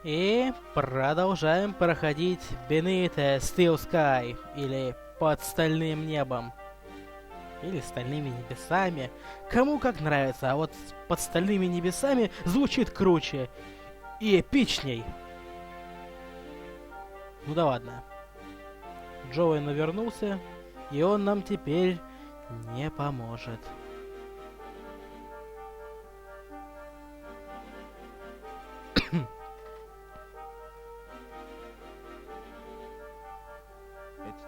И продолжаем проходить Beneath a Steel Sky, или Под стальным небом, или Стальными небесами. Кому как нравится, а вот Под стальными небесами звучит круче и эпичней. Ну да ладно. Джоуэн вернулся, и он нам теперь не поможет.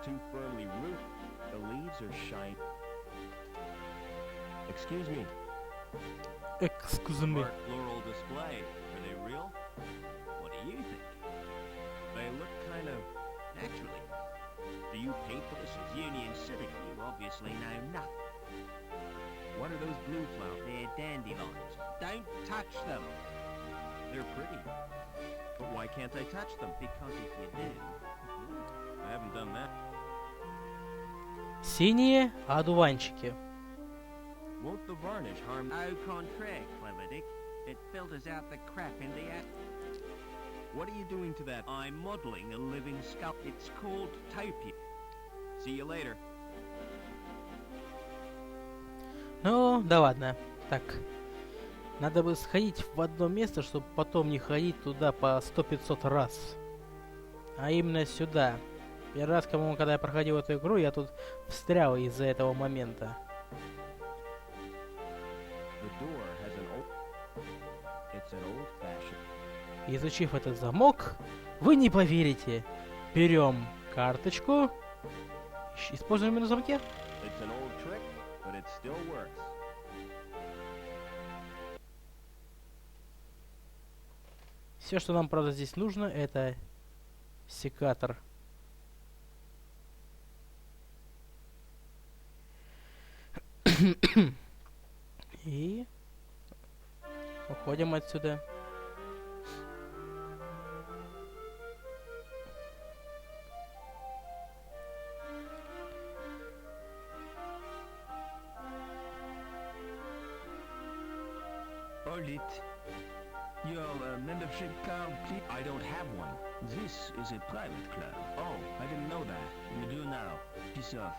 Too firmly rooted. The leaves are shiny. Excuse me. Excuse me. Art floral display. Are they real? What do you think? They look kind of naturally. Do you paint them? This is Union Civic. You obviously know nothing. What are those blue flowers? They're dandelions. Don't touch them. They're pretty. But why can't I touch them? Because if you do, I haven't done that. Синие одуванчики. Won't the varnish harm? Au contraire, clever Dick. It filters out the crap in the air. What are you doing to that? I'm modeling a living sculpture. It's called Topia. See you later. Ну, да ладно. Так. Надо бы сходить в одно место, чтобы потом не ходить туда по 100-500 раз. А именно сюда. Первый раз, когда я проходил эту игру, я тут встрял из-за этого момента. Изучив этот замок, вы не поверите. Берем карточку. Используем ее на замке. Все, что нам, правда, здесь нужно, это секатор. И уходим отсюда. Hold it. Your membership card, please. I don't have one. This is a private club. Oh, I didn't know that. You do now. Piss off.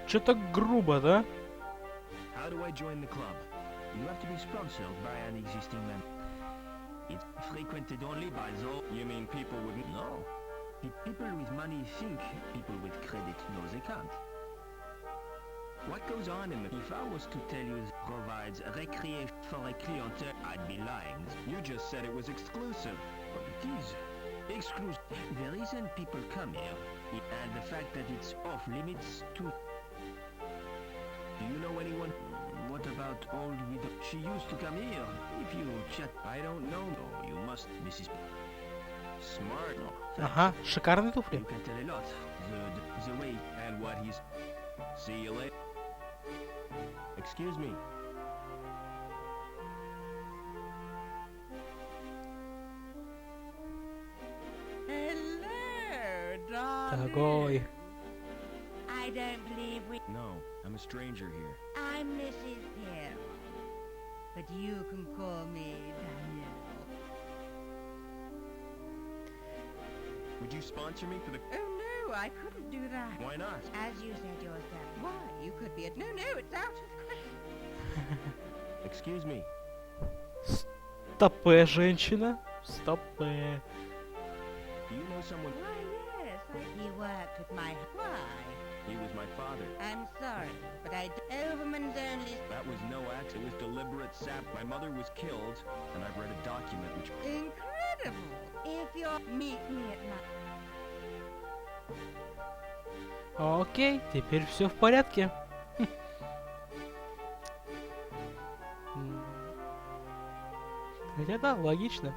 Чё так грубо, да? How do I join the club? You have to be sponsored by an existing member. It's frequented only by those... You mean people wouldn't? No. People with money think people with credit know they can't. What goes on in the... If I was to tell you it provides recreation for a clientele, I'd be lying. You just said it was exclusive. But it is. Exclusive. The reason people come here, and the fact that it's off limits to... Do you know anyone? What about old widow? She used to come here. If you chat... I don't know. No, you must... Mrs. Smart. No. Ага, шикарные туфли. You can tell a lot. The way... And what he's... See you later. Excuse me. Hello, darling. Дорогой. I don't believe we... No, I'm a stranger here. I'm Mrs. Hill. But you can call me Danielle. Would you sponsor me for the... Oh, no, I couldn't do that. Why not? As you said yourself. Why? You could be at... No, it's out of question. Excuse me. Стопэ, женщина. Стопэ. Do you know someone... Why, yes. He worked with my... Why? He was my father. I'm sorry, but Overman's only... That was no accident. It was deliberate sap. My mother was killed, and I've read a document which... Incredible! If you'll meet me at night... Окей, теперь все в порядке. Хотя да, логично.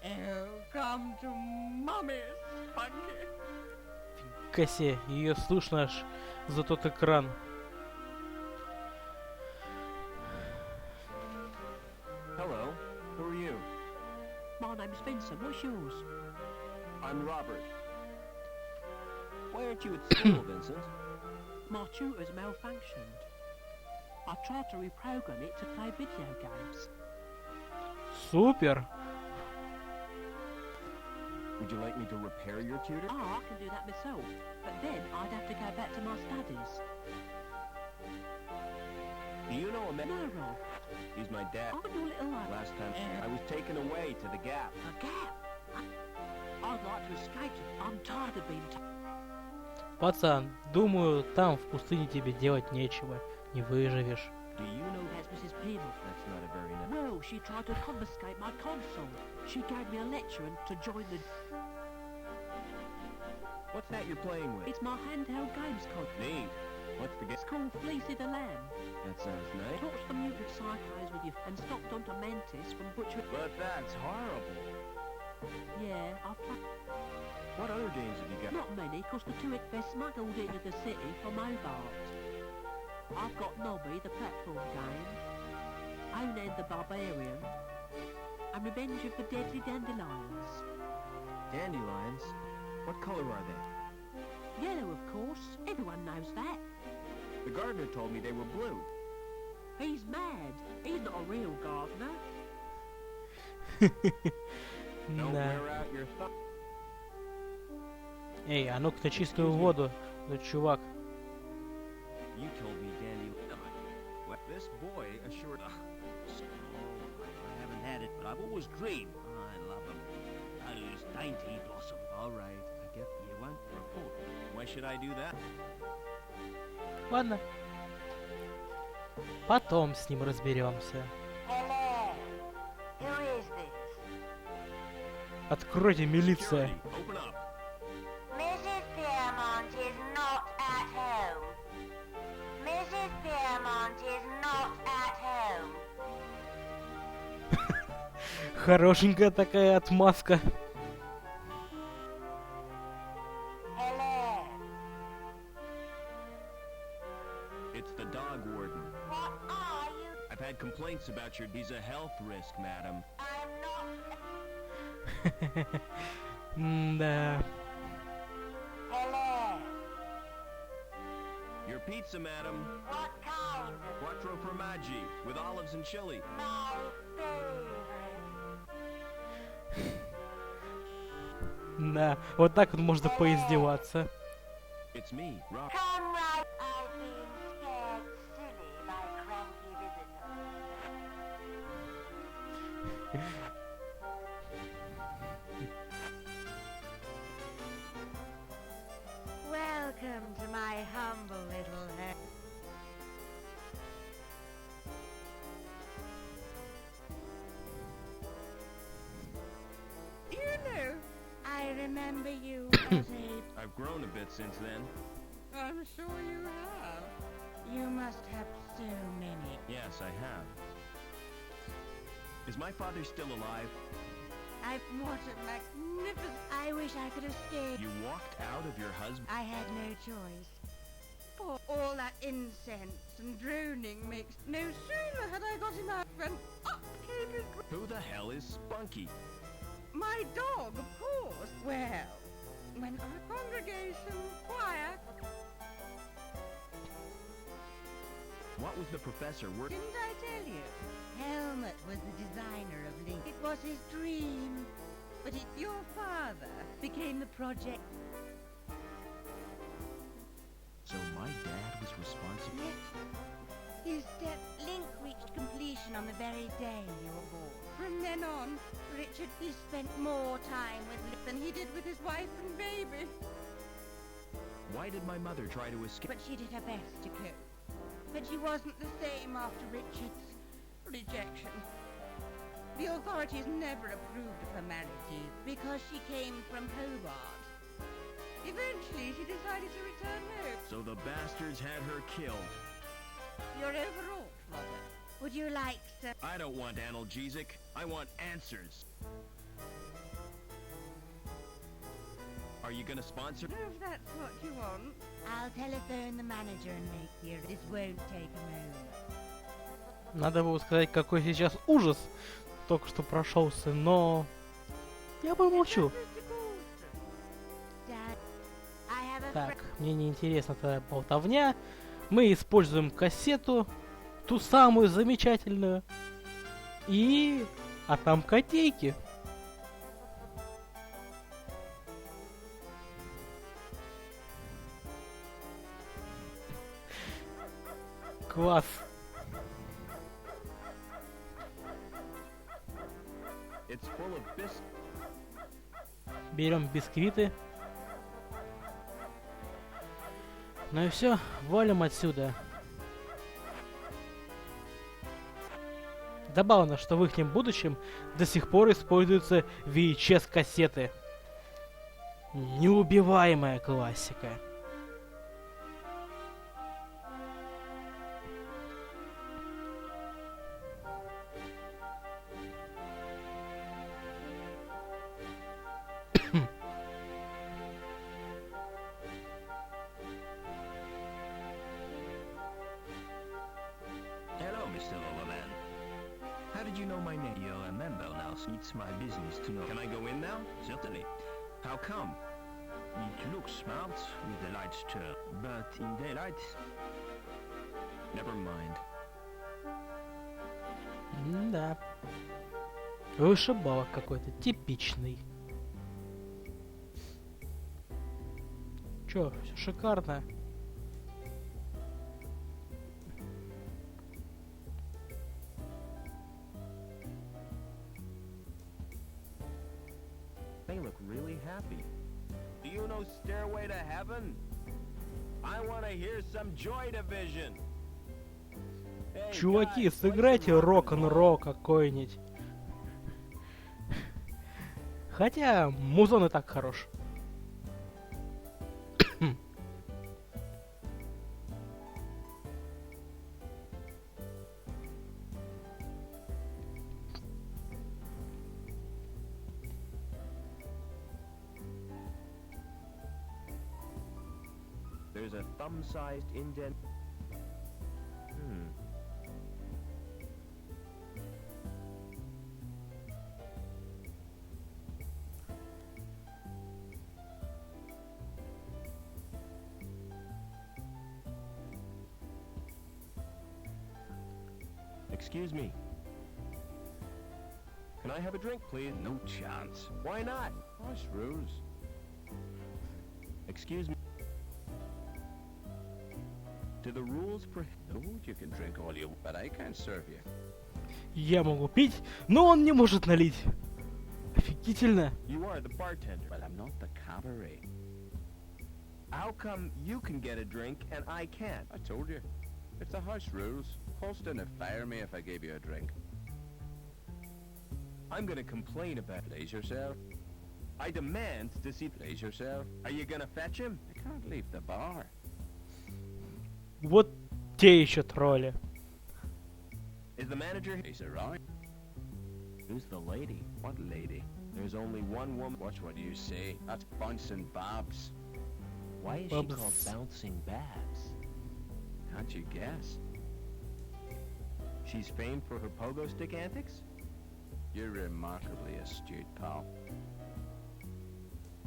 Oh, come to mommy, Spunky. Косе, ее слышно аж за тот экран. Hello, who are you? My name's Vincent. What's yours? I'm Robert. Why aren't you at school, Vincent? My tutor's malfunctioned. I tried to reprogram it to play video games. Супер! Would you like me to repair your tutor? Oh, I can do that myself. But then I'd have to go back to my studies. Do you know a man? No, Rob. He's my dad. I'm your little lad. Last time I was taken away to the Gap. A gap? I'd like to escape. I'm tired of being Пацан, думаю, там в пустыне тебе делать нечего. Не выживешь. Do you know That's Mrs. Peeble. that's not a very nice... Well, she tried to confiscate my console. She gave me a lecture and to join the... What's that you're playing with? It's my handheld games console. Neat. What's the game? It's called Fleecy the Lamb. That sounds nice. Torch the mutant psychos with you and stopped onto Mantis from Butcher... But that's horrible. Yeah, I've played... What other games have you got? Not many, because the two they're smuggled into the city for mobile. I've got Nobby, the platform game, Onan the Barbarian, and Revenge of the Deadly Dandelions. Dandelions? What color are they? Yellow, of course. Everyone knows that. The gardener told me they were blue. He's mad. He's not a real gardener. Don't Да. wear out your thumb. Эй, а ну-ка на чистую воду, чувак. You told me dandelion. Well, this boy assured... I haven't had it, but I've always dreamed. I love them. Those dainty blossom. All right, I get you won't report. Why should I do that? Ладно. Потом с ним разберемся. Hello. Who is this? Откройте, милиция. Security, open up. Mrs. Piermont is not at home. Mrs. Piermont is not at home. Хорошенькая такая отмазка. Hello. It's the dog warden. What are you? I've had complaints about your... He's a health risk, madam. I'm not. Да. Hello. Your pizza, madam. What kind of Quattro formaggi with olives and chili. my favorite? Да, вот так вот можно поиздеваться. It's me, Rob. Come right. I've been scared silly by cranky visitors. Welcome to my humble little home. You know, I remember you as a... I've grown a bit since then. I'm sure you have. You must have so many. Yes, I have. Is my father still alive? What a magnificent... I wish I could have stayed. You walked out of your husband... I had no choice. For all that incense and droning makes... No sooner had I got him out when up came his... Who the hell is Spunky? My dog, of course. Well, when our congregation choir... What was the professor working... Didn't I tell you? Helmut was the designer of Link. It was his dream. But your father became the project. So my dad was responsible... Yes. His step Link reached completion on the very day you were born. From then on, Richard, he spent more time with Link than he did with his wife and baby. Why did my mother try to escape? But she did her best to cope. But she wasn't the same after Richard's rejection. The authorities never approved of her marriage because she came from Hobart. Eventually, she decided to return home. So the bastards had her killed. You're overwrought, Robert. Would you like some... I don't want analgesic. I want answers. Are you gonna sponsor? If that's what you want. I'll telephone the manager and make you... This won't take a moment. Надо было сказать, какой сейчас ужас только что прошелся, но я помолчу. Dad, I have a Так, мне не интересна твоя болтовня. Мы используем кассету, ту самую замечательную. И... А там котейки. Класс. It's full of Берем бисквиты. Ну и все, валим отсюда. Забавно, что в их будущем до сих пор используются VHS-кассеты. Неубиваемая классика. Hello, Mr. Overman. How did you know my name? You're a member now, so it's my business to know. Can I go in now? Certainly. How come? It looks smart with the lights turned, but in daylight... Never mind. Да. Вышибалок какой-то, типичный. Чё, все шикарно. They look really happy. Do you know Stairway to Heaven? I want to hear some Joy Division. Hey, Чуваки, guys, play сыграйте some rock and рок-н-ролл какой-нибудь. Хотя, музон и так хорош. There's a thumb-sized indent. Excuse me. Can I have a drink, please? No chance. Why not? House rules. Excuse me. Do the rules prohibit? You can drink all you, but I can't serve you. Я могу пить, но он не может налить. Офигительно. You are the bartender. Well, I'm not the cabaret. How come you can get a drink and I can't? I told you. It's the house rules. Holston would fire me if I gave you a drink. I'm gonna complain about it. Please yourself. I demand to see... Please yourself. Are you gonna fetch him? I can't leave the bar. Вот те еще тролли. Is the manager... He's around. Who's the lady? What lady? There's only one woman. Watch what you say. That's Bouncing Babs. Why is Babs. she called Bouncing Babs? Can't you guess? She's famed for her pogo stick antics? You're remarkably astute, pal.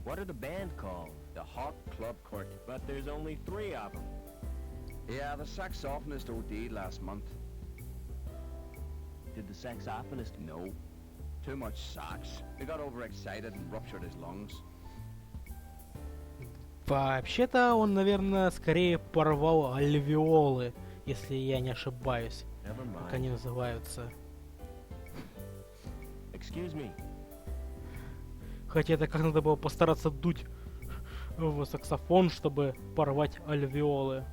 What are the band called? The Hot Club Court. But there's only 3 of them. Yeah, the saxophonist OD'd last month. Did the saxophonist... No. Too much sax. He got overexcited and ruptured his lungs. Вообще-то он, наверное, скорее порвал альвеолы, если я не ошибаюсь, Never как mind. они называются. Excuse me. Хотя это как надо было постараться дуть в саксофон, чтобы порвать альвеолы.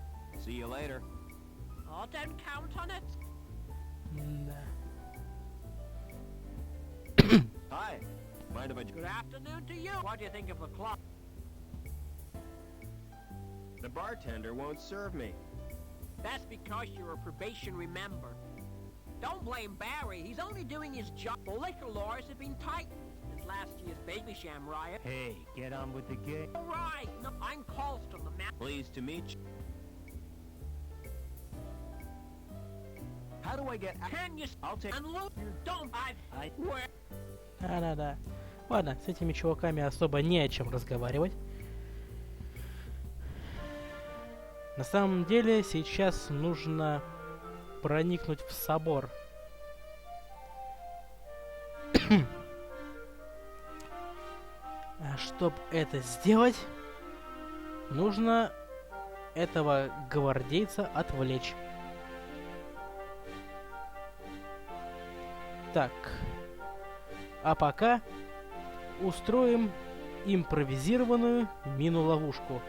See you later. Oh, don't count on it. Да. Hi. Mind if I... Good afternoon to you. What do you think of the club? The bartender won't serve me. That's because you're a probationary member. Don't blame Barry. He's only doing his job. The liquor laws have been tightened since last year's Baby Sham riot. Hey, get on with the game. All right. No, I'm Colston, the man. Pleased to meet you. How do I get... Can you... I'll take... And look, you don't... I... Where... Да-да-да. Ладно, с этими чуваками особо не о чем разговаривать. На самом деле сейчас нужно проникнуть в собор. А чтоб это сделать, нужно этого гвардейца отвлечь. Так. А пока устроим импровизированную мину-ловушку.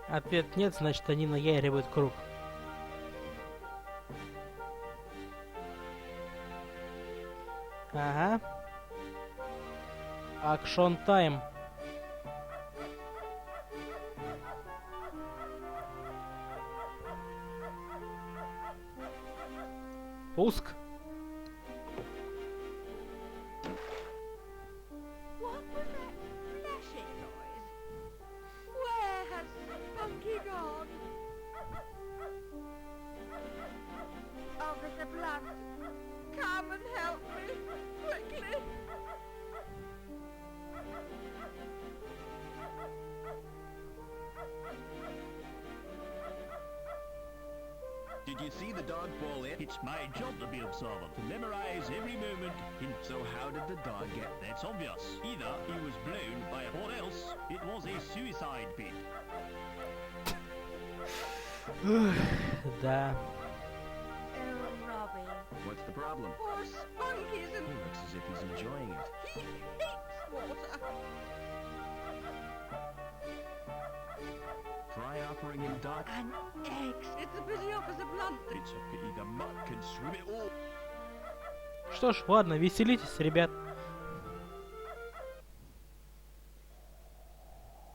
Ответ нет, значит они наяривают круг. Ага. Акшон тайм. Пуск. What was that flashing noise? Where has Spunky gone? Officer Blunt, come and help me, quickly. Did you see the dog fall in? It's my job to be observant, to memorize every moment. So how did the dog get there? That's obvious. Either he was blown by or else it was a suicide pit. Да. Oh, Robbie. What's the problem? Poor Spunky's and He looks as if he's enjoying it. he hates water. Try offering him dog. And eggs. It's a pity Officer Blunt. It's a pity the mutt can swim it all. Что ж, ладно, веселитесь, ребят.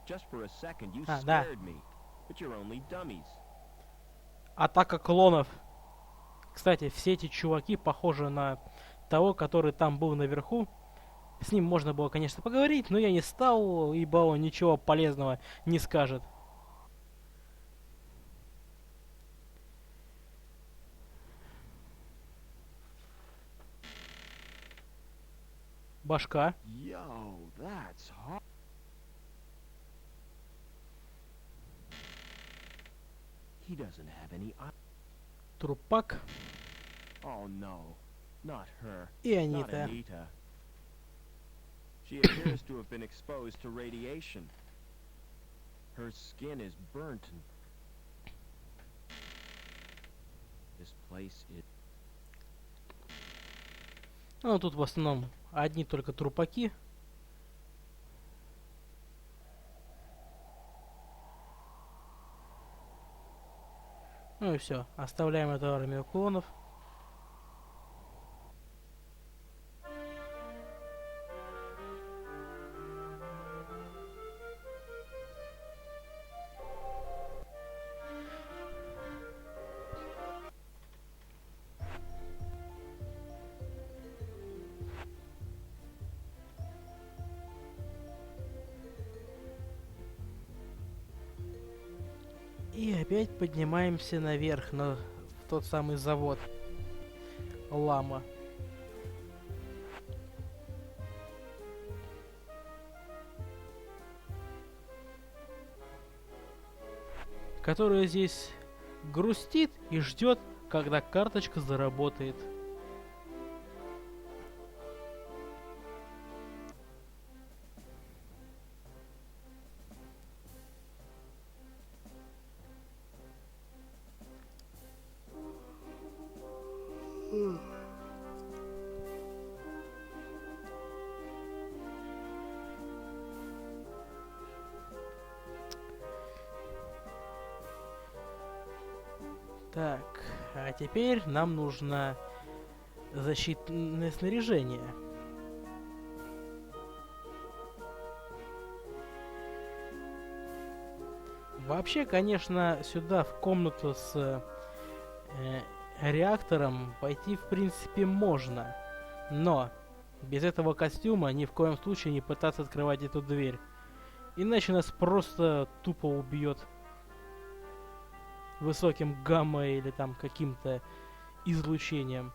Just for a second, you Ah, da. scared me. But you're only dummies. Атака клонов. Кстати, все эти чуваки похожи на того, который там был наверху. С ним можно было, конечно, поговорить, но я не стал, ибо он ничего полезного не скажет. Башка. Yo, that's hot. He doesn't have any eye. Трупак. Oh no, not her. И Not Анита. Anita. She appears to have been exposed to radiation. Her skin is burnt and this place is... Ну, тут в основном одни только трупаки. Ну и все. Оставляем эту армию клонов. И опять поднимаемся наверх, в тот самый завод. Лама. Которая здесь грустит и ждет, когда карточка заработает. Так, а теперь нам нужно защитное снаряжение. Вообще, конечно, сюда, в комнату с реактором пойти в принципе можно, но без этого костюма ни в коем случае не пытаться открывать эту дверь. Иначе нас просто тупо убьет высоким гамма или там каким-то излучением.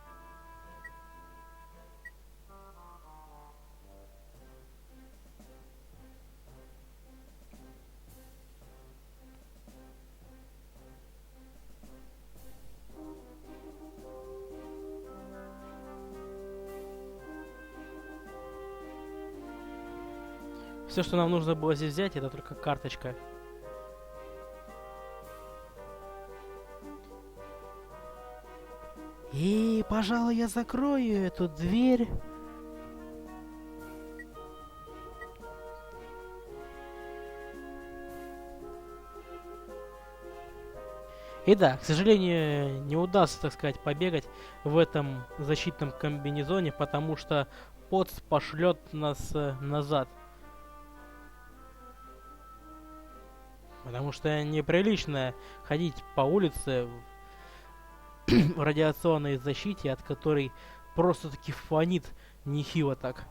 Все, что нам нужно было здесь взять, это только карточка. И, пожалуй, я закрою эту дверь. И да, к сожалению, не удастся, так сказать, побегать в этом защитном комбинезоне, потому что поц пошлет нас назад. Потому что неприлично ходить по улице в радиационной защите, от которой просто-таки фонит нехило так.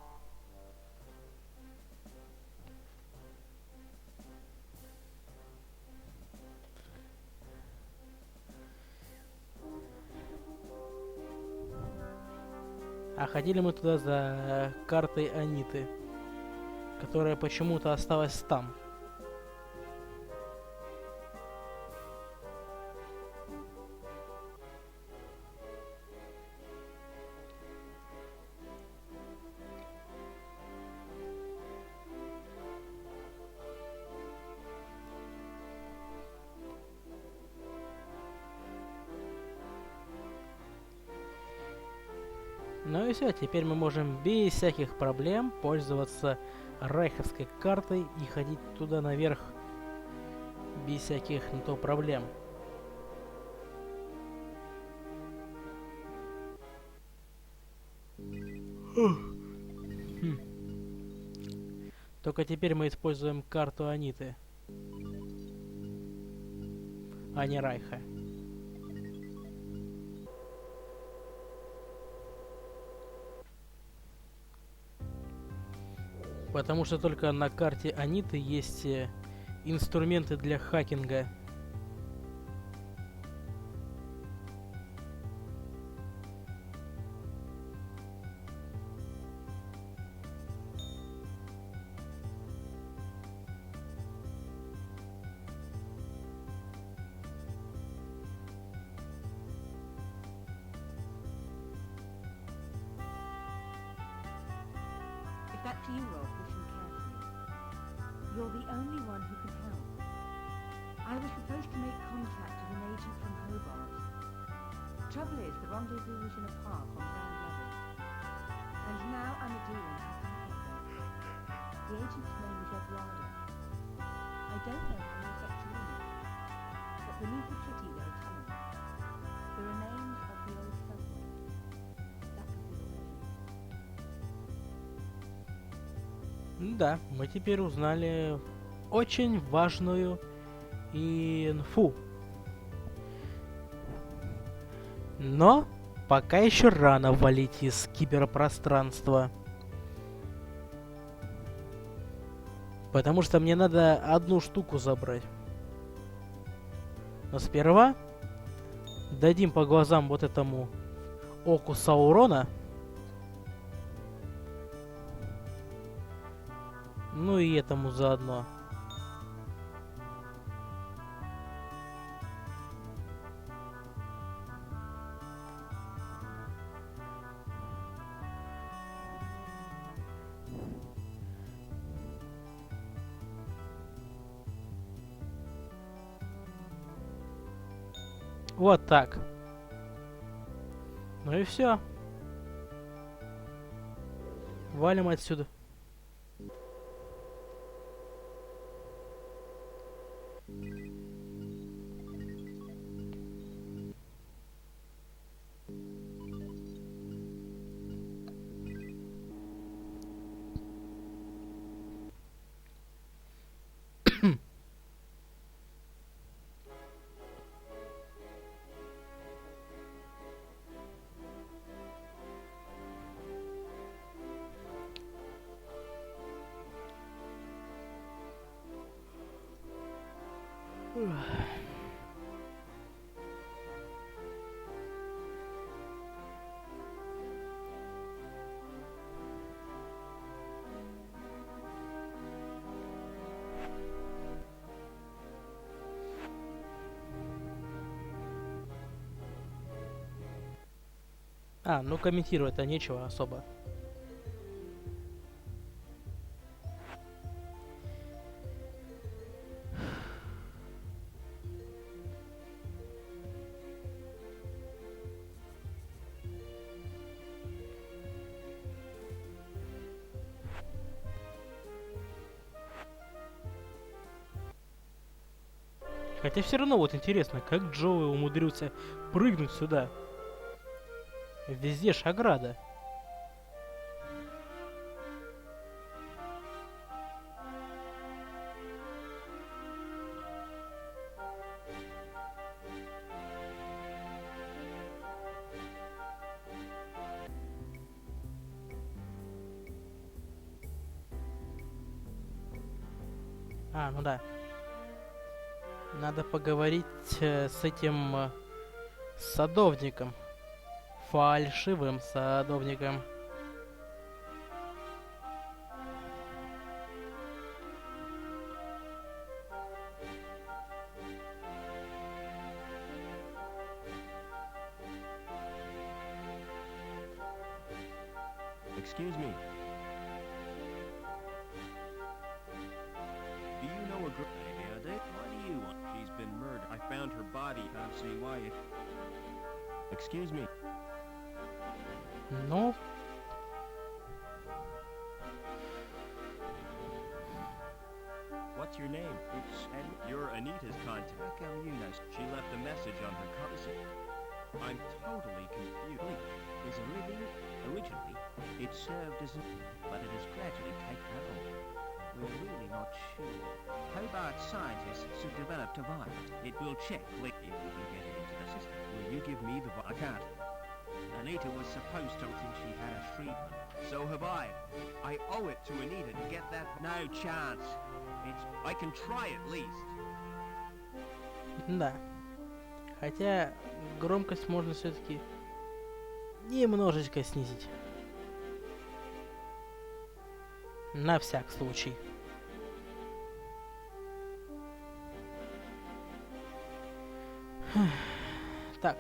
А ходили мы туда за картой Аниты, которая почему-то осталась там. Ну и все, теперь мы можем без всяких проблем пользоваться райховской картой и ходить туда наверх без всяких на то проблем. Только теперь мы используем карту Аниты, а не Райха. Потому что только на карте Аниты есть инструменты для хакинга. It's back to you, Rob. Listen carefully. You're the only one who can help. I was supposed to make contact with an agent from Hobart. Trouble is, the rendezvous was in a park on ground level. And now I'm a deal on how to get there. The agent's name is Eduardo. I don't know how he'll get to Lima, but beneath the city there are tunnels. The remains of the old subway. That could be the way. Да, мы теперь узнали очень важную инфу. Но пока еще рано валить из киберпространства. Потому что мне надо одну штуку забрать. Но сперва дадим по глазам вот этому оку Саурона. Ну и этому заодно. Вот так. Ну и все. Валим отсюда. А, ну комментировать-то нечего особо. Хотя все равно вот интересно, как Джоуи умудрился прыгнуть сюда. Везде ж ограда. А, ну да. Надо поговорить с этим садовником. Фальшивым садовником. Excuse me. Do you know a girl? Maybe I do. Why do you want? She's been murdered. I found her body. Can't see why you... Excuse me. Ну, What's your name? It's You're Anita's contact. How come you know? She left a message on her card. I'm totally confused. Is a living. Originally, it served as a... but it has gradually taken over. We're really not sure. Hobart scientists have developed a virus. It will check if we can get it into the system. Will you give me the... I can't. Anita was supposed to since she had a treatment. So have I. I owe it to Anita to get that... No chance. I can try at least. да. Хотя громкость можно все-таки немножечко снизить. На всяк случай. Так.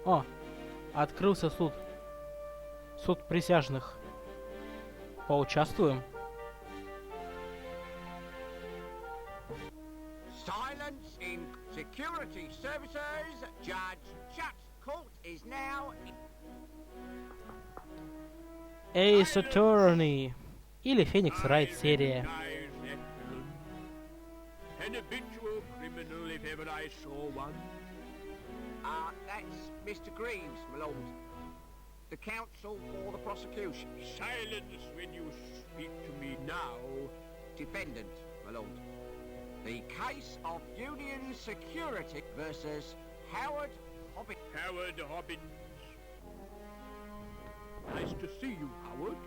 О, открылся суд. Суд присяжных. Поучаствуем. Silence in security services. Judge shut. Court is now... Ace Attorney. Или Феникс Райт серия. An habitual criminal if ever I saw one. That's Mr. Greaves, my lord. The counsel for the prosecution. Silence when you speak to me now. Defendant, my lord. The case of Union Security versus Howard Hobbins. Howard Hobbins. Nice to see you, Howard.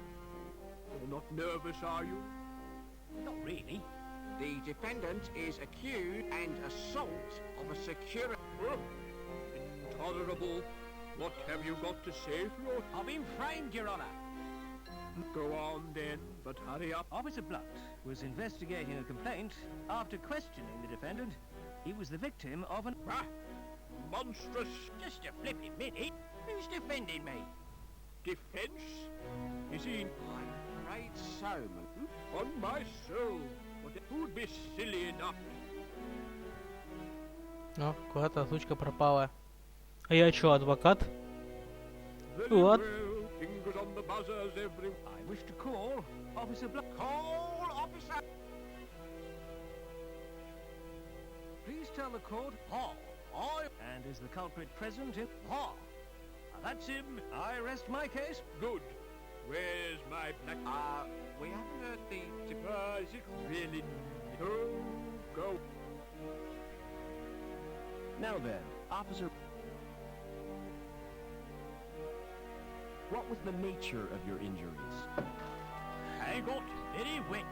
You're not nervous, are you? Not really. The defendant is accused and assault of a security... Intolerable. What have you got to say for your... I've been framed, Your Honour. Go on then, but hurry up. Officer Blunt was investigating a complaint. After questioning the defendant, he was the victim of an... Ah, monstrous Just a flipping minute. Who's defending me? defense. Is he... I'm afraid so, man. On my soul. Who would be silly enough... О, куда-то озвучка пропала. А я чё, адвокат? Very What? well. Fingers on the buzzers, every... I wish to call Officer Blunt. Call officer... Please tell the court... And is the culprit present in... That's him. I rest my case. Good. Where's my black... we haven't heard the... Is it really... Oh, go. Now then, Officer... What was the nature of your injuries? I got very wet.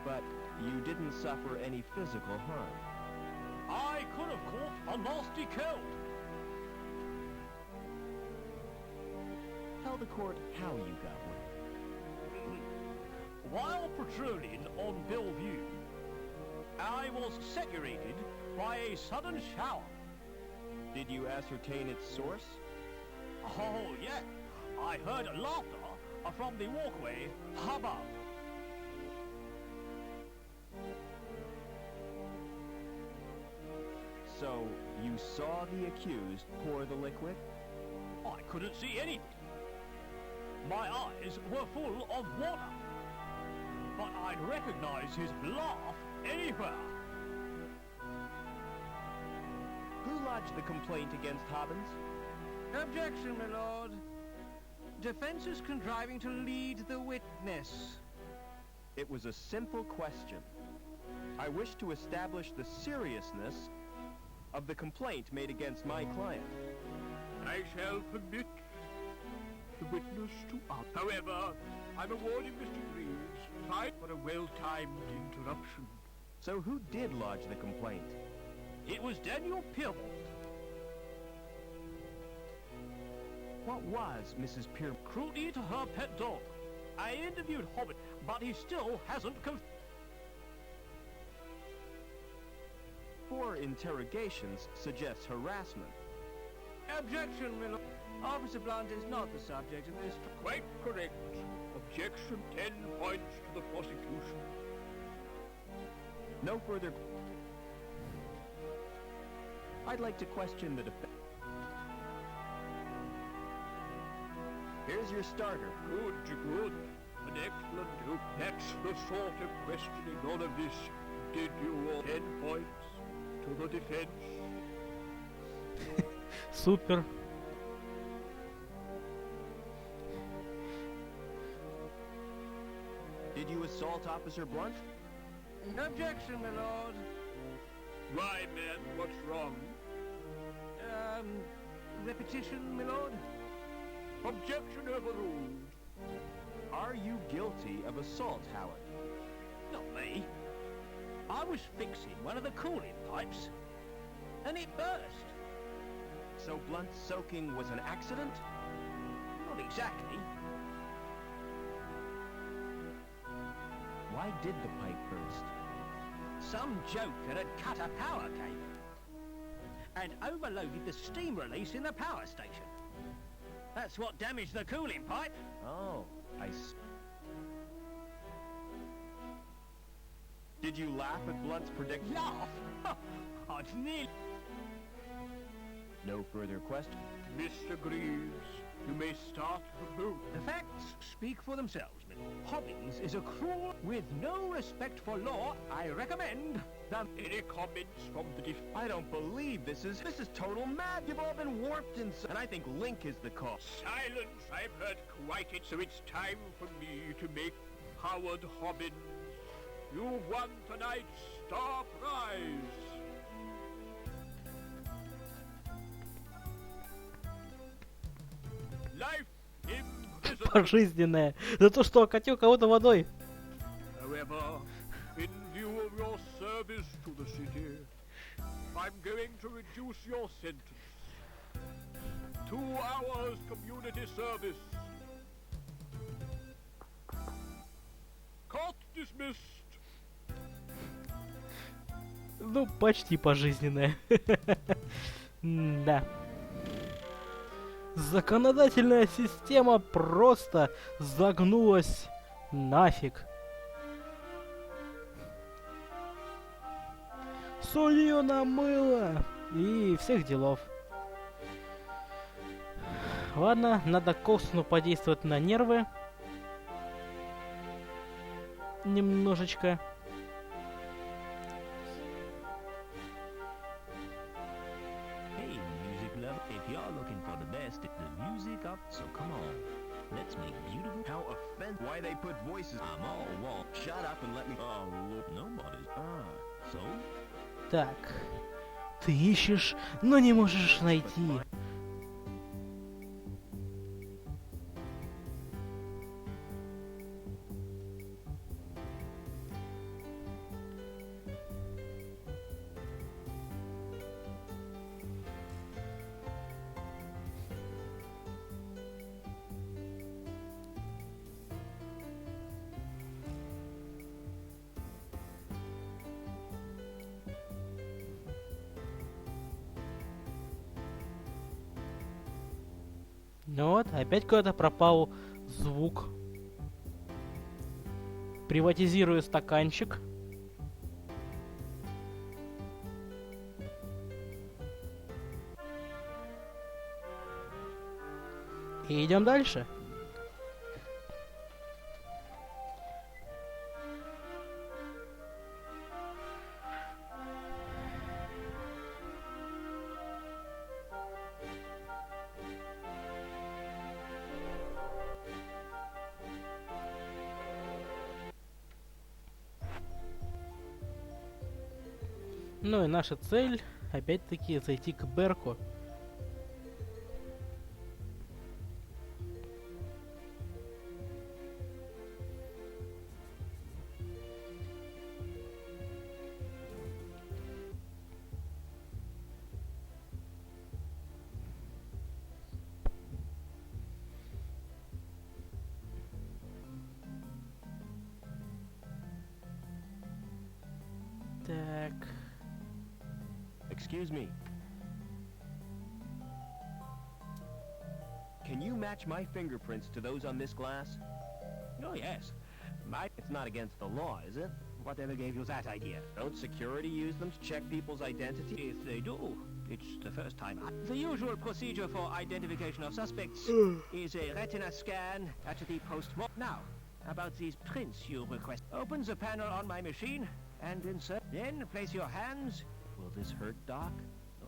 But you didn't suffer any physical harm. I could have caught a nasty cold. Tell the court how you got wet. While patrolling on Bellevue, I was separated by a sudden shower. Did you ascertain its source? Oh, yeah. I heard laughter from the walkway above. So, you saw the accused pour the liquid? I couldn't see anything. My eyes were full of water. But I'd recognize his laugh anywhere. Who lodged the complaint against Hobbins? Objection, my lord. Defense is contriving to lead the witness. It was a simple question. I wish to establish the seriousness of the complaint made against my client. I shall permit the witness to ask. However, I'm awarding Mr. Greaves fine for a well-timed interruption. So who did lodge the complaint? It was Daniel Pierpont. What was Mrs. Pierpont? Cruelty to her pet dog. I interviewed Hobbit, but he still hasn't Four interrogations suggests harassment. Objection, my lord. Officer Blunt is not the subject of this. Quite correct. Objection, 10 points to the prosecution. No further... I'd like to question the defense. Here's your starter. Good, good. An excellent hoop. That's the sort of questioning none of this. Did you all 10 points to the defense? Супер. Did you assault Officer Blunt? Objection, my lord. Why, man, what's wrong? Repetition, my lord? Objection overruled. Are you guilty of assault, Howard? Not me. I was fixing one of the cooling pipes, and it burst. So Blunt's soaking was an accident? Not exactly. Why did the pipe burst? Some joker had cut a power cable and overloaded the steam release in the power station. That's what damaged the cooling pipe. Oh, I see. Did you laugh at Blunt's prediction? Laugh? I'd nearly... No further question. Mr. Greaves, you may start the vote. The facts speak for themselves, Miss. Hobbins is a cruel, with no respect for law. I recommend that... Any comments from the I don't believe this is total mad. You've all been warped and I think Link is the cause. Silence! I've heard quite it, so it's time for me to make Howard Hobbins. You've won tonight's star prize. Life imprisonment. Пожизненное. За то, что окатил кого-то водой. However, in view of your service to the city, I'm going to reduce your sentence. 2 hours community service. Court dismissed. Ну, почти пожизненное. Да. Законодательная система просто загнулась нафиг. Судью намыло и всех делов. Ладно, надо косвенно подействовать на нервы. Немножечко. Hey, music lover, if you're looking for the best, the music up, so come on. Let's make beautiful. How offensive. Why they put voices? I'm all wrong. Shut up and let me. Oh, look, nobody. So? Так. Ты ищешь, но не можешь найти. Ну вот, опять куда-то пропал звук. Приватизирую стаканчик. И идем дальше. Ну и наша цель, опять-таки, зайти к Берку. Так. Excuse me. Can you match my fingerprints to those on this glass? Oh, yes. It's not against the law, is it? Whatever gave you that idea? Don't security use them to check people's identity? If they do, it's the first time. The usual procedure for identification of suspects is a retina scan at the post-mortem. Now, about these prints you request. Open the panel on my machine and insert. Then place your hands. Will this hurt, Doc?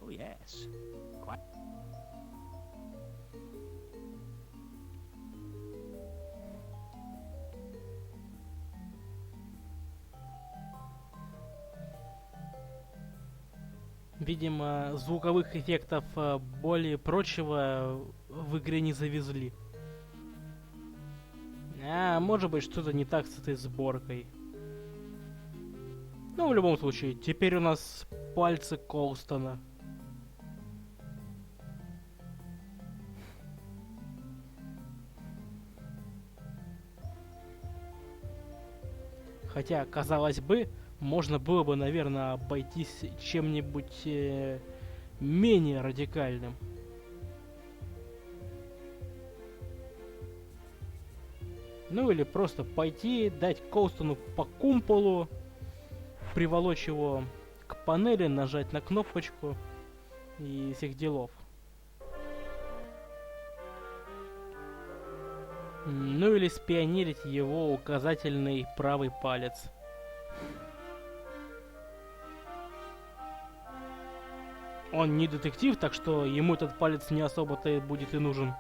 Oh, yes. Quite. Видимо, звуковых эффектов боли и прочего в игре не завезли. А может быть, что-то не так с этой сборкой. Ну, в любом случае, теперь у нас пальцы Колстона. Хотя, казалось бы, можно было бы, наверное, обойтись чем-нибудь менее радикальным. Ну или просто пойти, дать Колстону по кумполу, приволочь его к панели, нажать на кнопочку и всех делов. Ну или спионерить его указательный правый палец. Он не детектив, так что ему этот палец не особо-то будет и нужен.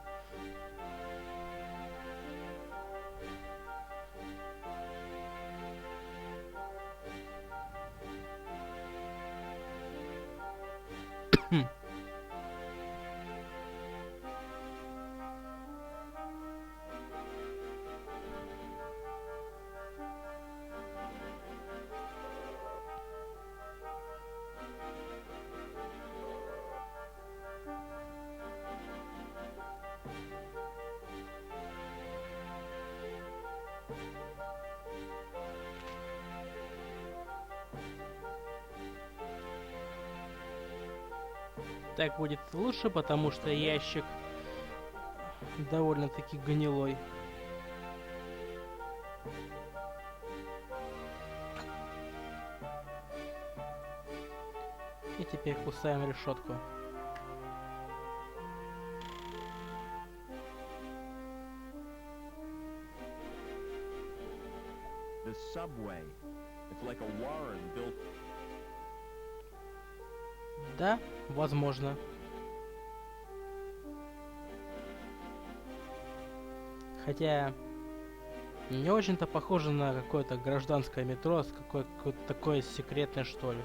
Так будет лучше, потому что ящик довольно-таки гнилой. И теперь кусаем решетку. The subway. It's like a warren built. Да, возможно. Хотя не очень-то похоже на какое-то гражданское метро, с какое-то такое секретное, что ли.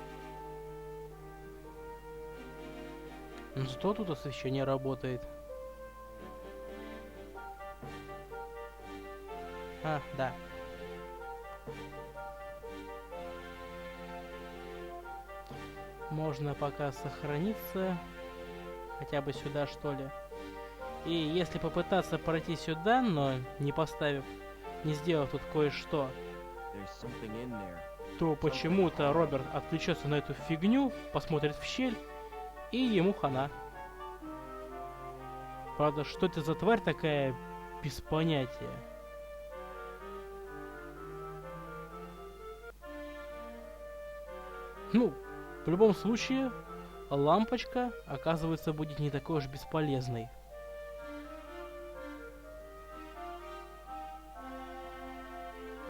Ну что тут освещение работает? А, да. Можно пока сохраниться. Хотя бы сюда, что ли. И если попытаться пройти сюда, но не поставив, не сделав тут кое-что, то почему-то Роберт отвлечется на эту фигню, посмотрит в щель, и ему хана. Правда, что это за тварь такая, без понятия. Ну, в любом случае, лампочка, оказывается, будет не такой уж бесполезной.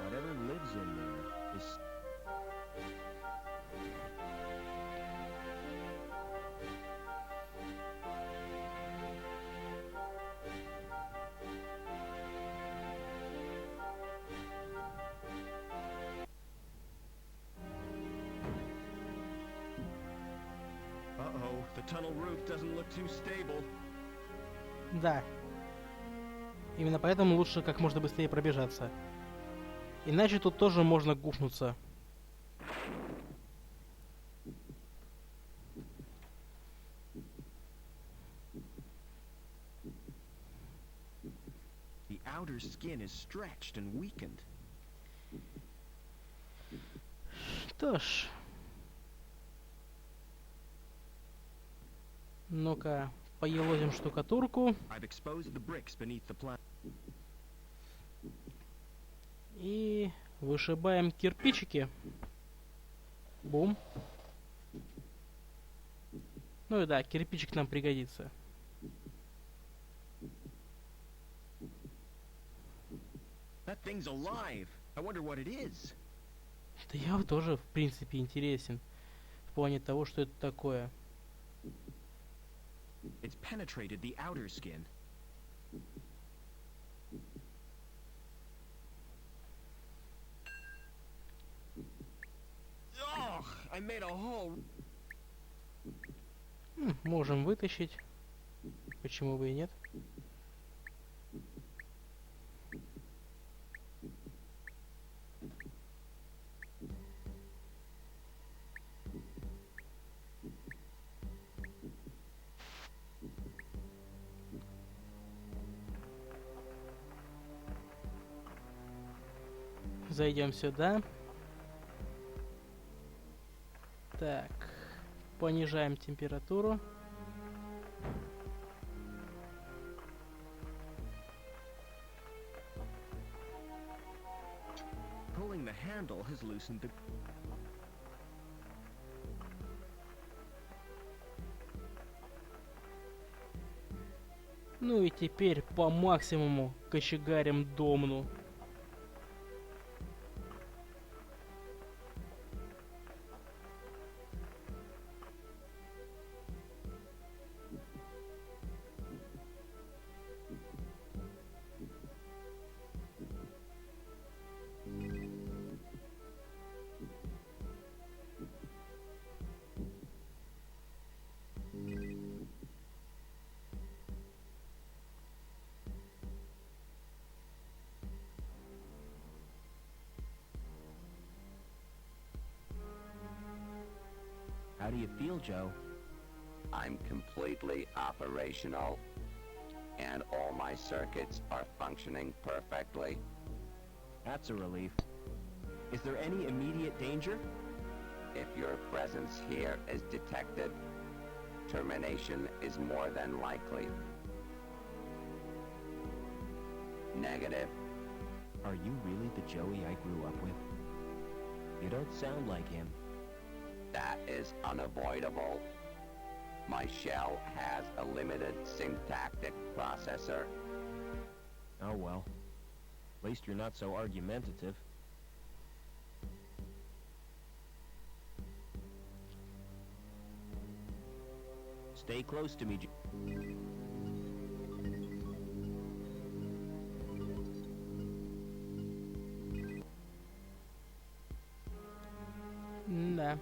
Whatever lives in there is... Uh-oh, the tunnel roof doesn't look too stable. Да. Именно поэтому лучше как можно быстрее пробежаться. Иначе тут тоже можно гухнуться. The outer skin is stretched and weakened. Что ж. Ну-ка, поелозим штукатурку. I've exposed the bricks beneath the plant. И вышибаем кирпичики. Бум. Ну и да, кирпичик нам пригодится. That thing's alive. I wonder what it is. Да я вот тоже, в принципе, интересен. В плане того, что это такое. It's penetrated the outer skin. Ugh, I made a hole. Можем вытащить. Почему бы и нет? Зайдем сюда. Так, понижаем температуру. Pulling the handle has loosened the... Ну и теперь по максимуму кочегарим домну. How do you feel, Joe? I'm completely operational, and all my circuits are functioning perfectly. That's a relief. Is there any immediate danger? If your presence here is detected, termination is more than likely. Negative. Are you really the Joey I grew up with? You don't sound like him. That is unavoidable. My shell has a limited syntactic processor. Oh well. At least you're not so argumentative. Stay close to me, Да.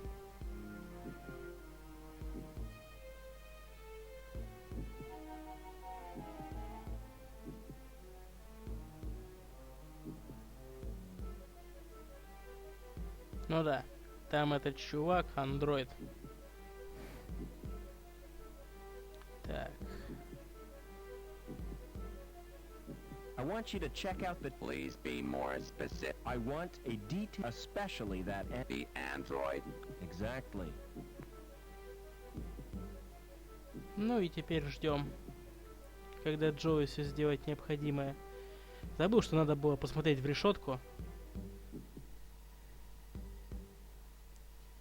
Ну да, там этот чувак, андроид. Так. I want you to check out the... Please be more specific. I want a detail, especially that... The android. Exactly. Ну и теперь ждем, когда Джоуи все сделать необходимое. Забыл, что надо было посмотреть в решетку.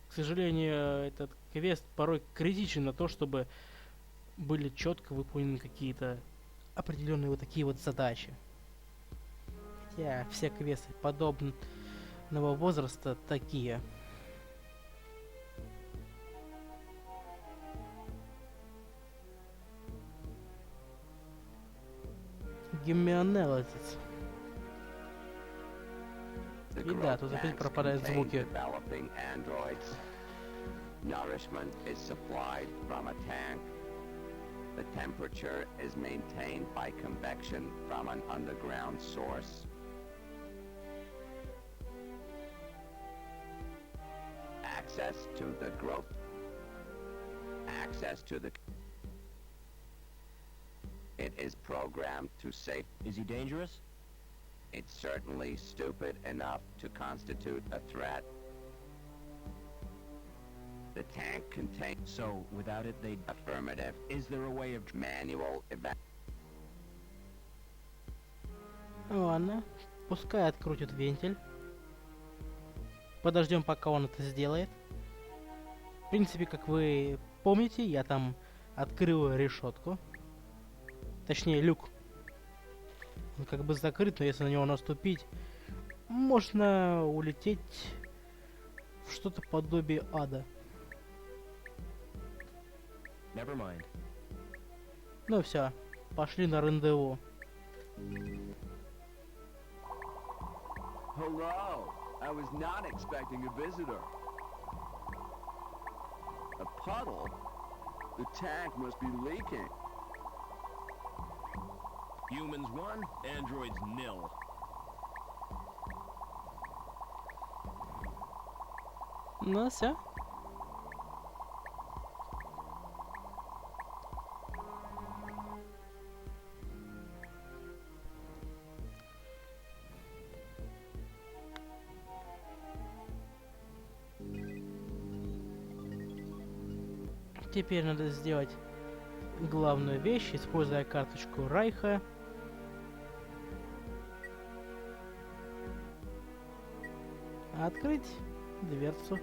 К сожалению, этот квест порой критичен на то, чтобы были четко выполнены какие-то определенные вот такие вот задачи. Хотя все квесты подобного возраста такие. Гемионелозис. The И да, growth тут опять tanks пропадают contain звуки. developing androids. Nourishment is supplied from a tank. The temperature is maintained by convection from an underground source. Access to the growth. Access to the. It is programmed to save. Is he dangerous? It's certainly stupid enough to constitute a threat. The tank contains. So, without it, they'd... Affirmative. Is there a way of... Manual event. Ладно, пускай открутит вентиль. Подождем, пока он это сделает. В принципе, как вы помните, я там открыл решетку. Точнее, люк. Он как бы закрыт, но если на него наступить, можно улететь в что-то подобие ада. Never mind. Ну все, пошли на рандеву. Hello. I was not expecting a visitor. A puddle? The tank must be leaking. Humans 1, androids 0. Ну все. Теперь надо сделать главную вещь, используя карточку Райха. Открыть дверцу.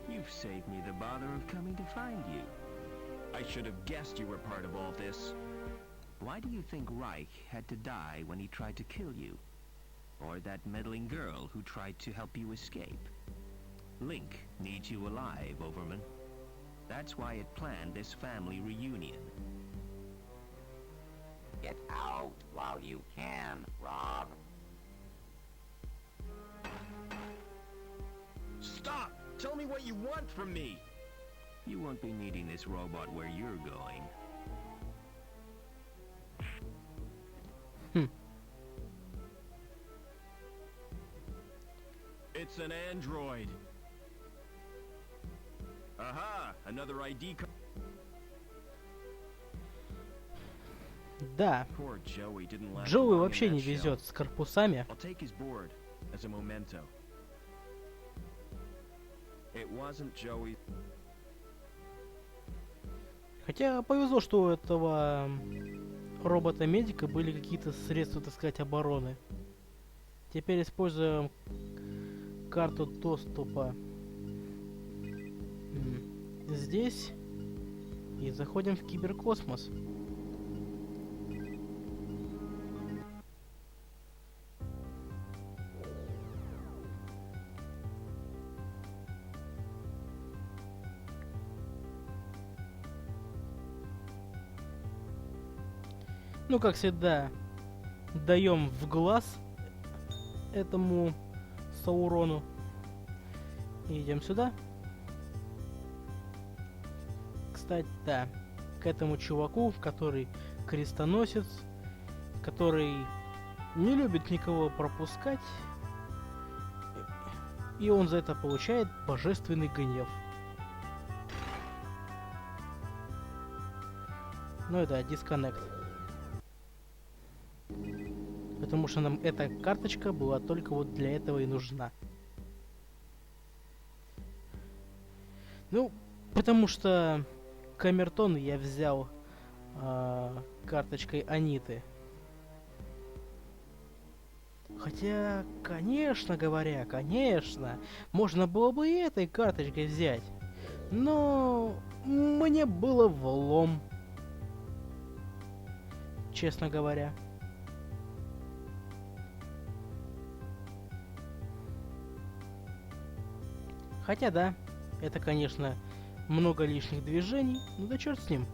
You've saved me the bother of coming to find you. I should have guessed you were part of all this. Why do you think Reich had to die when he tried to kill you? Or that meddling girl who tried to help you escape? Link needs you alive, Overman. That's why it planned this family reunion. Get out while you can, Rob. Stop! Tell me what you want from me! You won't be needing this robot where you're going. It's an android. Aha! Another ID card. Да, Poor Joey didn't last Джоуи long in вообще that не shell. везет с корпусами. I'll take his board as a memento. It wasn't Joey. Хотя повезло, что у этого робота-медика были какие-то средства, так сказать, обороны. Теперь используем карту доступа здесь и заходим в киберкосмос. Ну, как всегда, даем в глаз этому Саурону. И идем сюда. Кстати, да, к этому чуваку, который крестоносец, который не любит никого пропускать, и он за это получает божественный гнев. Ну и да, дисконнект. Потому что нам эта карточка была только вот для этого и нужна. Ну, потому что камертон я взял карточкой Аниты. Хотя, конечно говоря, конечно, можно было бы и этой карточкой взять. Но мне было влом. Честно говоря. Хотя да, это, конечно, много лишних движений, ну да черт с ним.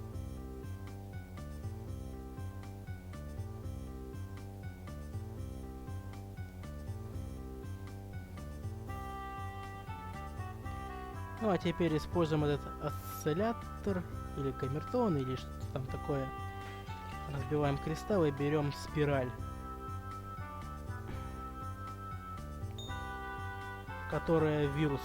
Ну а теперь используем этот осциллятор, или камертон, или что-то там такое. Разбиваем кристалл и берем спираль, которая вирус.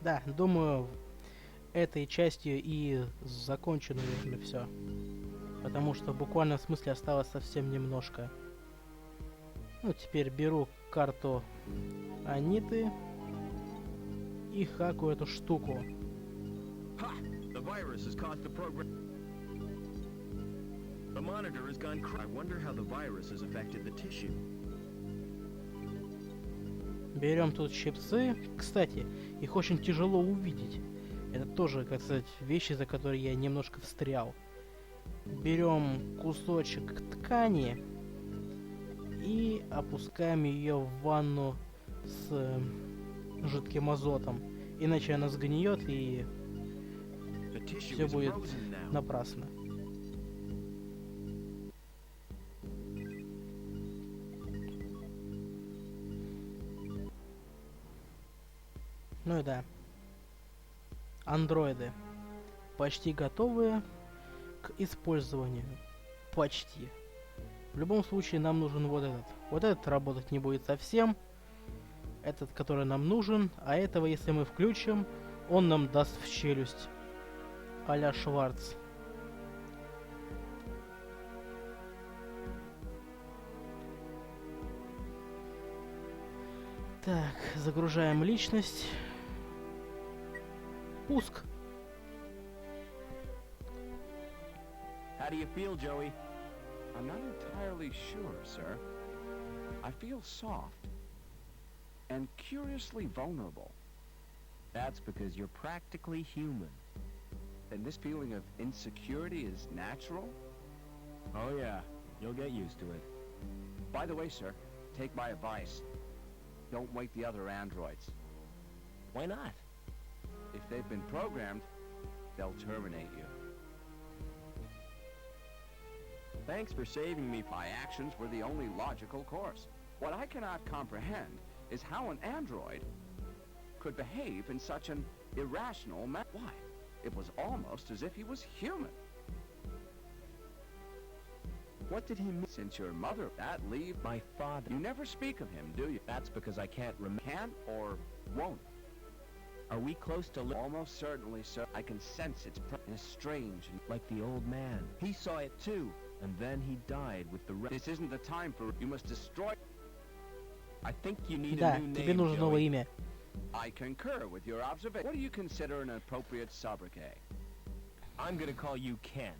Да, думаю, этой частью и закончу, наверное, все. Потому что в буквальном смысле осталось совсем немножко. Ну, теперь беру карту Аниты и хакаю эту штуку. Ha! The virus has caused the program. The monitor has gone I wonder how the virus has affected the tissue. Берем тут щипцы. Кстати, их очень тяжело увидеть. Это тоже, как сказать, вещи, за которые я немножко встрял. Берем кусочек ткани и опускаем ее в ванну с жидким азотом. Иначе она сгниет и все будет напрасно. Ну и да. Андроиды. Почти готовые к использованию. Почти. В любом случае нам нужен вот этот. Вот этот работать не будет совсем. Этот, который нам нужен. А этого, если мы включим, он нам даст в челюсть. А-ля Шварц. Так, загружаем личность. Пуск. How do you feel, Joey? I'm not entirely sure, sir. I feel soft and curiously vulnerable. That's because you're practically human. And this feeling of insecurity is natural? Oh yeah, you'll get used to it. By the way, sir, take my advice. Don't wake the other androids. Why not? If they've been programmed, they'll terminate you. Thanks for saving me. My actions were the only logical course. What I cannot comprehend is how an android could behave in such an irrational manner. Why? It was almost as if he was human. What did he mean? Since your mother, that leave, My father. you never speak of him, do you? That's because I can't remember. Can or won't? Are we close to Almost certainly, sir. I can sense it's in a strange and... like the old man? He saw it too, and then he died with the rest. This isn't the time for... You must destroy... I think you need Да, a new тебе name, нужно новое Joey. имя. I concur with your observation. What do you consider an appropriate sobriquet? I'm gonna call you Ken.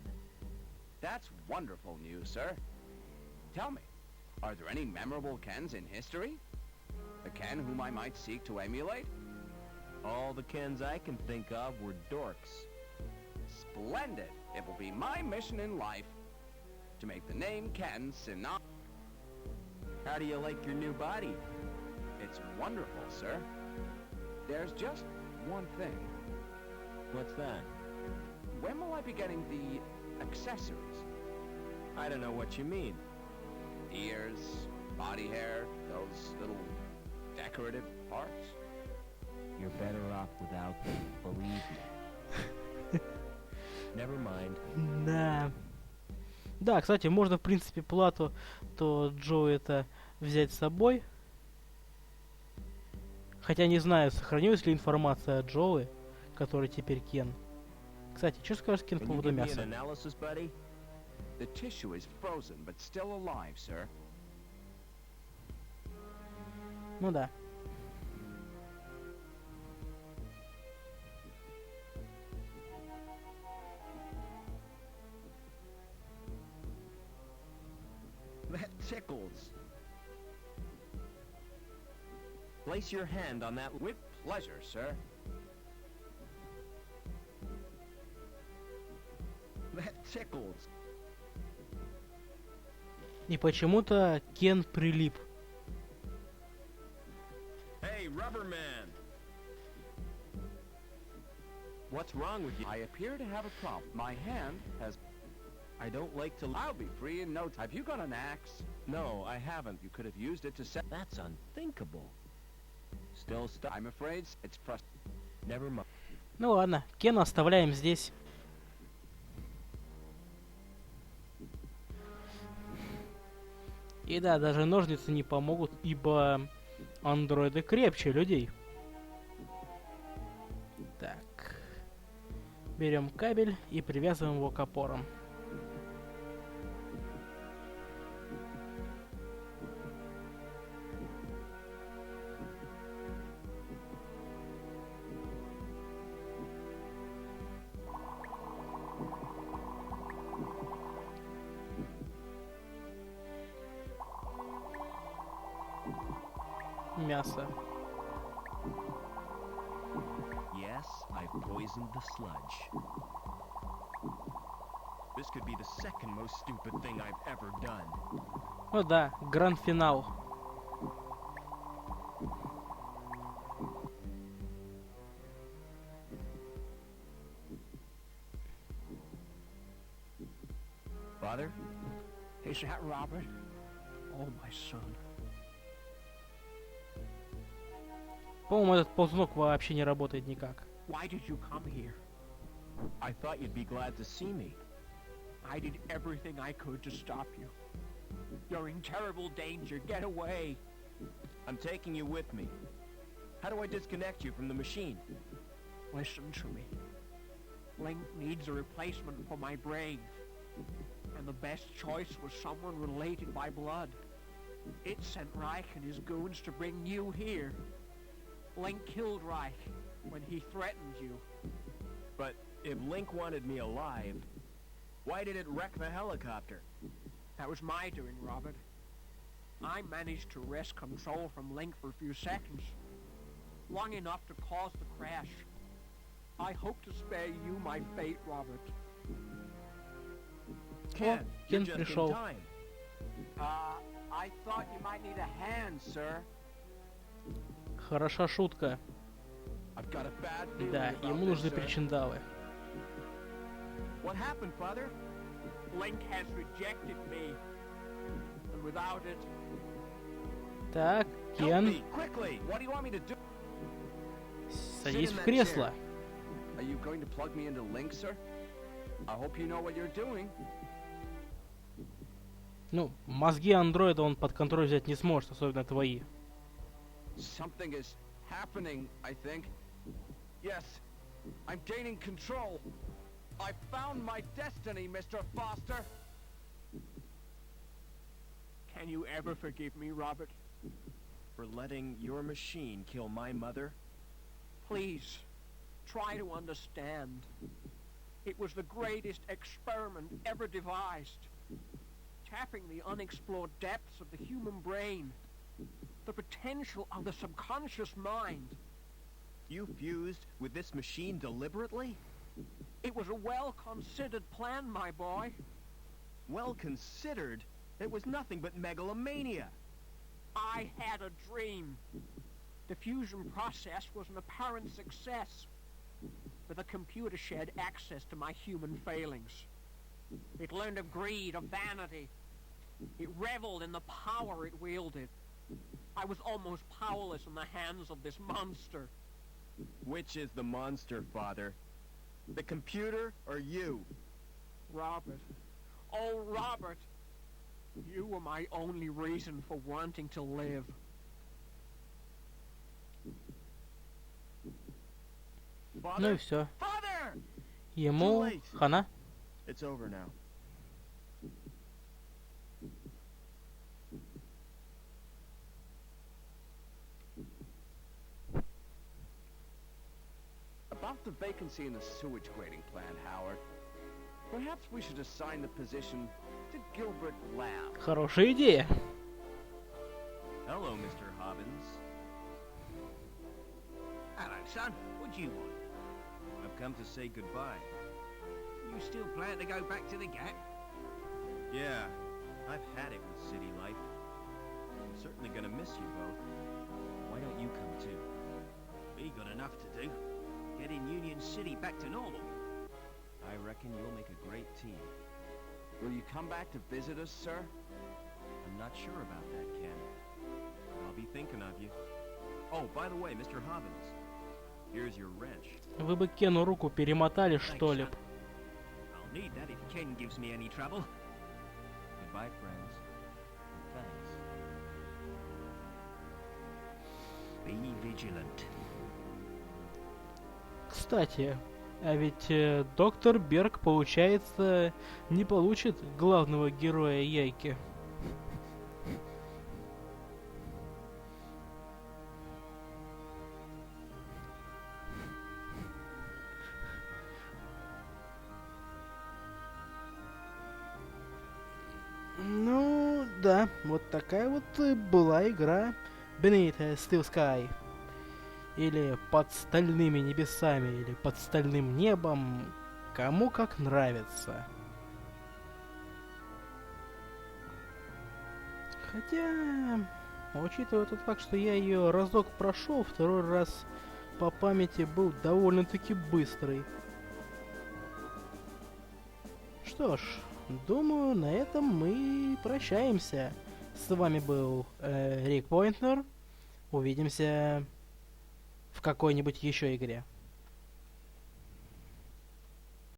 That's wonderful news, sir. Tell me, are there any memorable Kens in history? A Ken whom I might seek to emulate? All the Kens I can think of were dorks. Splendid! It will be my mission in life to make the name Ken synonymous. How do you like your new body? It's wonderful, sir. There's just one thing. What's that? When will I be getting the accessories? I don't know what you mean. Ears, body hair, those little decorative parts? You're better off without them, believe me. Never mind. Да. Да, кстати, можно, в принципе, плату то Джо это взять с собой. Хотя не знаю, сохранилась ли информация от Джоуи, который теперь Кен. Кстати, что скажешь Кен по Can you поводу give me an мяса? analysis, buddy? The tissue is frozen, but still alive, sir. Ну да. That tickles. Place your hand on that With pleasure, sir. That tickles. И почему-то Кен прилип. Hey, rubber man. What's wrong with you? I appear to have a problem. My hand has... I don't like to... I'll be free in no time. Have you got an axe? No, I haven't. You could have used it to set... That's unthinkable. Still stuck. I'm afraid it's Never mind. Ну ладно, Кена оставляем здесь. И да, даже ножницы не помогут, ибо андроиды крепче людей. Так. Берем кабель и привязываем его к опорам. Мясо. Yes, I've poisoned the sludge. This could be the second most stupid thing I've ever done. Ну да, гранд-финал. Father? Is that Robert? Oh, my son. По-моему, этот ползунок вообще не работает никак. Why did you come here? I thought you'd be glad to see me. I did everything I could to stop you. You're in terrible danger. Get away. I'm taking you with me. How do I disconnect you from the machine? Listen to me. Link needs a replacement for my brain. And the best choice was someone related by blood. It sent Reich and his goons to bring you here. Link killed Reich when he threatened you. But if Link wanted me alive, why did it wreck the helicopter? That was my doing, Robert. I managed to wrest control from Link for a few seconds. Long enough to cause the crash. I hope to spare you my fate, Robert. Ken, Ken you're just in пришел. time. I thought you might need a hand, sir. Хороша шутка. I've got a bad feeling Да, about ему this, нужны sir. причиндалы. What happened, Father? Link has rejected me. And without it, Так, Help Кен, me, quickly! What do you want me to do? садись in в that кресло. Are you going to plug me into Link, sir? I hope you know what you're doing. Ну, мозги андроида он под контроль взять не сможет, особенно твои. Something is happening, I think. Yes, I'm gaining control. I found my destiny, Mr. Foster. can you ever forgive me, Robert? For letting your machine kill my mother? Please, try to understand. It was the greatest experiment ever devised. Tapping the unexplored depths of the human brain. The potential of the subconscious mind. You fused with this machine deliberately? It was a well-considered plan, my boy. Well considered? It was nothing but megalomania. I had a dream. The fusion process was an apparent success. But the computer shared access to my human failings. It learned of greed, of vanity. It reveled in the power it wielded. I was almost powerless in the hands of this monster. Which is the monster, Father? The computer or you? Robert. Oh, Robert. You were my only reason for wanting to live. Ну и все. Ему хана. It's over now. About the vacancy in the sewage grading plant, Howard. Perhaps we should assign the position to Gilbert Lamb. Хорошая идея. Hello, Mr. Hobbins. Hello, son. What do you want? I've come to say goodbye. You still plan to go back to the Gap? Yeah, I've had it with city life. I'm certainly gonna miss you both. Why don't you come too? We got enough to do. Getting Union City back to normal. I reckon you'll make a great team. Will you come back to visit us, sir? I'm not sure about that, Ken. I'll be thinking of you. Oh, by the way, Mr. Hobbins, here's your wrench. Вы бы Кену руку перемотали, что ли? I'll need that if Ken gives me any trouble. Goodbye, friends. And thanks. Be vigilant. Кстати, а ведь доктор Берг, получается, не получит главного героя Яйки. Ну, да, вот такая вот была игра Beneath a Steel Sky. Или под стальными небесами, или под стальным небом. Кому как нравится. Хотя, учитывая тот факт, что я ее разок прошел, второй раз по памяти был довольно-таки быстрый. Что ж, думаю, на этом мы прощаемся. С вами был Рик Пойнтер. Увидимся в какой-нибудь еще игре.